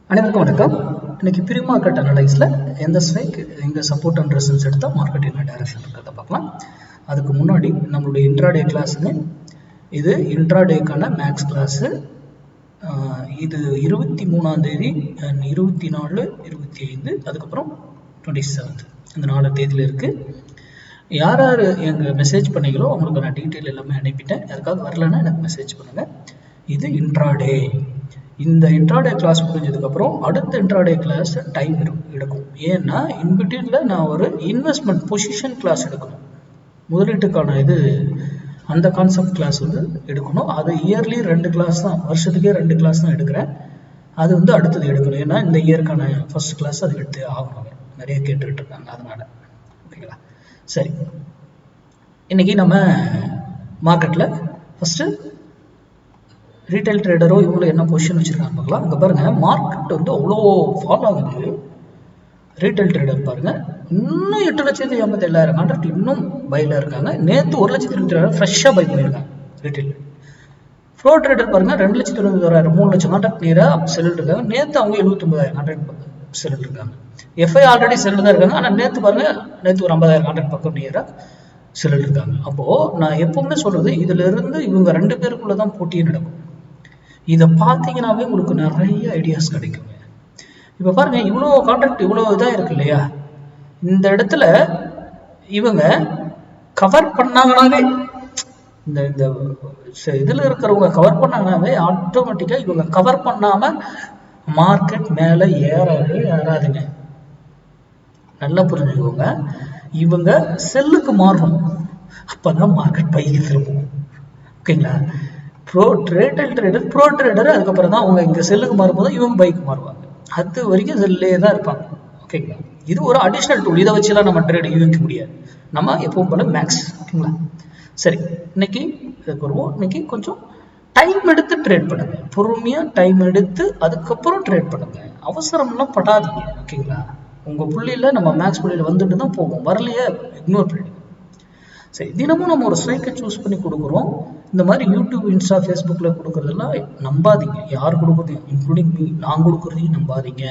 அனைவருக்கும் வணக்கம். இன்னைக்கு ப்ரீ மார்க்கெட் அனலைஸில் எந்த ஸ்ட்ரைக் எங்கே சப்போர்ட் அண்ட் ரெசிஸ்டன்ஸ் எடுத்தால் மார்க்கெட் என்ன டைரக்ஷன் இருக்கிறத பார்க்கலாம். அதுக்கு முன்னாடி நம்மளுடைய இன்ட்ராடே கிளாஸுங்க, இது இன்ட்ராடேக்கான மேக்ஸ் கிளாஸு. இது 23ஆம் தேதி, 24, 25, அதுக்கப்புறம் 27 இந்த 4 தேதியில் இருக்குது. யார் யார் எங்கள் மெசேஜ் பண்ணீங்களோ அவங்களுக்கு நான் டீட்டெயில் எல்லாமே அனுப்பிட்டேன். யாருக்காவது வரலன்னா எனக்கு மெசேஜ் பண்ணுங்கள். இது இன்ட்ராடே. இந்த இன்ட்ராடே கிளாஸ் முடிஞ்சதுக்கப்புறம் அடுத்த இன்ட்ராடே கிளாஸ் டைம் எடுக்கும். ஏன்னா இன்பிட்வீனில் நான் ஒரு இன்வெஸ்ட்மெண்ட் பொசிஷன் கிளாஸ் எடுக்கணும். முதலீட்டுக்கான இது அந்த கான்செப்ட் கிளாஸ் வந்து எடுக்கணும். அது இயர்லி 2 கிளாஸ் தான், வருஷத்துக்கே 2 கிளாஸ் தான் எடுக்கிறேன். அது வந்து அடுத்தது எடுக்கணும். ஏன்னா இந்த இயருக்கான ஃபர்ஸ்ட் கிளாஸ் அது எடுத்து ஆகணும். நிறைய கேட்டுக்கிட்டு இருக்காங்க, அதனால. ஓகேங்களா? சரி, இன்னைக்கு நம்ம மார்க்கெட்டில் ஃபஸ்ட்டு ரீட்டைல் ட்ரேடரோ இவங்களும் என்ன பொசிஷன் வச்சுருக்காங்க பார்க்கலாம். அங்கே பாருங்கள், மார்க்கெட் வந்து அவ்வளோ ஃபால் ஆகுது. ரீட்டைல் ட்ரேடர் பாருங்கள், இன்னும் 8,57,000 கான்ட்ராக்ட் இன்னும் பையில் இருக்காங்க. நேற்று 1,20,000 ஃப்ரெஷ்ஷாக பை பண்ணியிருக்காங்க ரீட்டைல். ஃப்ளோ ட்ரேடர் பாருங்கள், 2,21,000 3 லட்சம் கான்ட்ராக்ட் நேராக செல்லிட்டு இருக்காங்க. நேற்று அவங்க 79,000 கான்ட்ராக்ட் செல்லிட்டு இருக்காங்க. எஃப்ஐ ஆல்ரெடி செல்லிட்டு தான் இருக்காங்க. ஆனால் நேற்று பாருங்கள், நேற்று ஒரு 50,000 கான்ட்ராக்ட் பக்கம் நேராக செல்லிட்டு இருக்காங்க. அப்போது நான் எப்பவுமே சொல்கிறது, இதிலிருந்து இவங்க 2 பேருக்குள்ளே தான் போட்டியே நடக்கும். இதை பார்த்தீங்கன்னாவே உங்களுக்கு நிறைய ஐடியாஸ் கிடைக்குங்க. இப்போ பாருங்க, இவ்வளோ கான்ட்ராக்ட் இவ்வளோ இதாக இருக்கு இல்லையா? இந்த இடத்துல இவங்க கவர் பண்ணாங்கனாவே, இந்த இந்த இதில் இருக்கிறவங்க கவர் பண்ணாங்கனாவே ஆட்டோமேட்டிக்காக இவங்க கவர் பண்ணாமல் மார்க்கெட் மேலே ஏறவே ஏறாதுங்க. நல்லா புரிஞ்சுக்கோங்க. இவங்க செல்லுக்கு மாறணும், அப்போதான் மார்க்கெட் பைக்கு திரும்பும். ஓகேங்களா? ப்ரோ ட்ரேடர் அதுக்கப்புறம் தான் அவங்க இங்கே செல்லுக்கு மாறும்போது இவங்க பைக்கு மாறுவாங்க. அது வரைக்கும் செல்லே தான் இருப்பாங்க. ஓகேங்களா? இது ஒரு அடிஷ்னல் டூல். இதை வச்சுலாம் நம்ம ட்ரேட் யூகிக்க முடியாது. நம்ம எப்பவும் போல மேக்ஸ். ஓகேங்களா? சரி, இன்னைக்கு இதுக்கு வருவோம். இன்னைக்கு கொஞ்சம் டைம் எடுத்து ட்ரேட் பண்ணுங்க. பொறுமையாக டைம் எடுத்து அதுக்கப்புறம் ட்ரேட் பண்ணுங்க. அவசரம்லாம் படாதீங்க. ஓகேங்களா? உங்கள் புள்ளியில் நம்ம மேக்ஸ் புள்ளியில் வந்துட்டு தான் போகும். வரலையே இக்னோர் பண்ணிடுங்க. சரி, தினமும் நம்ம ஒரு ஸ்ட்ரைக்கை சூஸ் பண்ணி கொடுக்குறோம். இந்த மாதிரி யூடியூப், இன்ஸ்டா, ஃபேஸ்புக்கில் கொடுக்குறதெல்லாம் நம்பாதீங்க. யார் கொடுக்குறதையும், இன்க்ளூடிங் மீ, நான் கொடுக்குறதையும் நம்பாதீங்க.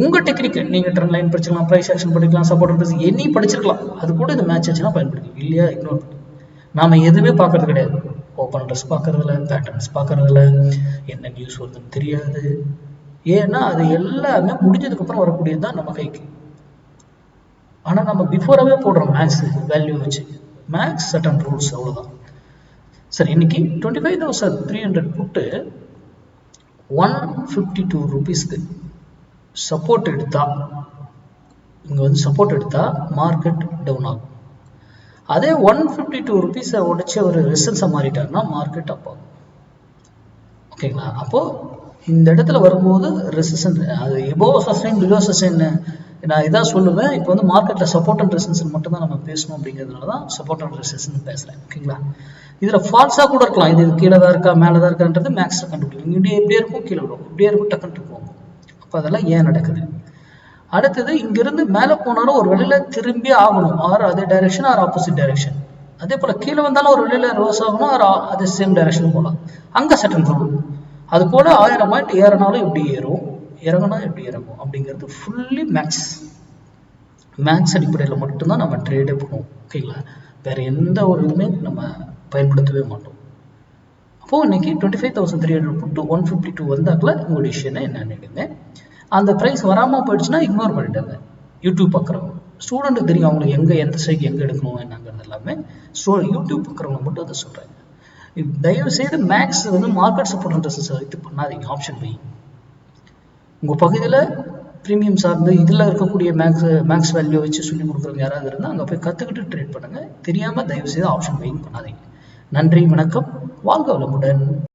உங்கள் டெக்னிக், நீங்கள் ட்ரெண்ட் லைன் படிச்சிக்கலாம், ப்ரைஸ் ஆக்ஷன் படிக்கலாம், சப்போர்ட் எனி படிச்சிருக்கலாம். அது கூட இந்த மேட்ச் ஆச்சுன்னா பயன்படுத்தி, இல்லையா இக்னோர் பண்ணி. நாம் எதுவுமே பார்க்கறது கிடையாது. ஓப்பன் ட்ரெஸ் பார்க்கறதில்ல, பேட்டர்ன்ஸ் பார்க்கறதில்ல, என்ன நியூஸ் வருதுன்னு தெரியாது. ஏன்னா அது எல்லாமே முடிஞ்சதுக்கப்புறம் வரக்கூடியது தான் நம்ம கைக்கு. ஆனால் நம்ம பிஃபோராகவே போடுறோம் மேக்ஸ் வேல்யூ வச்சு. மேக்ஸ் சர்டன் ரூல்ஸ், அவ்வளோதான். சரி, இன்னைக்கு 25,300 புட்டு 152 ரூபீஸ்க்கு சப்போர்ட் எடுத்தா, இங்கே வந்து சப்போர்ட் எடுத்தா மார்க்கெட் டவுன் ஆகும். அதே 152 ரூபீஸை உடைச்சி ஒரு ரெசிஸ்டன்ஸை மாறிட்டாருன்னா மார்க்கெட் அப் ஆகும். ஓகேங்களா? அப்போது இந்த இடத்துல வரும்போது ரெசிஸ்டன்ஸ், அது எபோவ் சஸ்டைன், பிலோ சஸ்டைன் நான் இதான் சொல்லுவேன். இப்போ வந்து மார்க்கெட்டில் சப்போர்ட் அண்ட் ரெசிஸ்டன்ஸ் மட்டும் தான் நம்ம பேசணும். அப்படிங்கிறதுனால தான் சப்போர்ட் அண்ட் ரெசிஸ்டன்ஸ் பேசுகிறேன். ஓகேங்களா? இதில் ஃபால்ஸாக கூட இருக்கலாம். இது கீழே தான் இருக்கா மேலே தான் இருக்கான்றது மேக்ஸில் கண்டுபிடிக்கும். இப்படியே இருக்கும், கீழே விடும், இப்படியே இருக்கும், டக்குன்னு போகும். அப்போ அதெல்லாம் ஏன் நடக்குது? அடுத்தது, இங்கிருந்து மேலே போனாலும் ஒரு வெளியில் திரும்பி ஆகணும். ஆர் அதே டைரெக்ஷன், ஆர் ஆப்போசிட் டைரெக்ஷன். அதே போல் கீழே வந்தாலும் ஒரு வெளியில் ரிவர்ஸ் ஆகணும், ஆர் அதே சேம் டைரெக்ஷன் போகலாம். அங்கே சட்டன் ரூல். அது போல் 1000 பாயிண்ட் ஏறினாலும் எப்படி ஏறும், இறங்கினா எப்படி இறங்கும் அப்படிங்கிறது ஃபுல்லி மேக்ஸ். மேக்ஸ் அடிப்படையில் மட்டும்தான் நம்ம ட்ரேடே பண்ணுவோம். ஓகேங்களா? வேற எந்த ஒரு இதுவுமே நம்ம பயன்படுத்தவே மாட்டோம். அப்போது இன்னைக்கு 25,300 புட்டு 152 வந்தாக்குல உங்களுடைய விஷயம் என்ன நினைடுங்க. அந்த ப்ரைஸ் வராமல் போயிடுச்சுன்னா இக்னோர் பண்ணிட்டாங்க. யூடியூப் பார்க்குறவங்க, ஸ்டூடெண்ட்டுக்கு தெரியும் அவங்களுக்கு எங்கே எந்த ஸ்ட்ரைக் எங்கே எடுக்கணும் என்னங்கிறது எல்லாமே. யூடியூப் பார்க்குறவங்க மட்டும் அதை சொல்கிறாங்க. தயவு செய்து மேக்ஸ் வந்து மார்க்கெட் சப்போர்ட் அண்ட் ரெசிஸ்டன்ஸ் இது பண்ணாதீங்க. ஆப்ஷன் பை உங்கள் பகுதியில் ப்ரீமியம் சார்ந்து இதில் இருக்கக்கூடிய மேக்ஸ் வேல்யூ வச்சு சொல்லி கொடுக்குறவங்க யாராவது இருந்தால் அங்கே போய் கற்றுக்கிட்டு ட்ரேட் பண்ணுங்கள். தெரியாமல் தயவு செய்து ஆப்ஷன் பையிங் பண்ணாதீங்க. நன்றி, வணக்கம், வாழ்க வளமுடன்.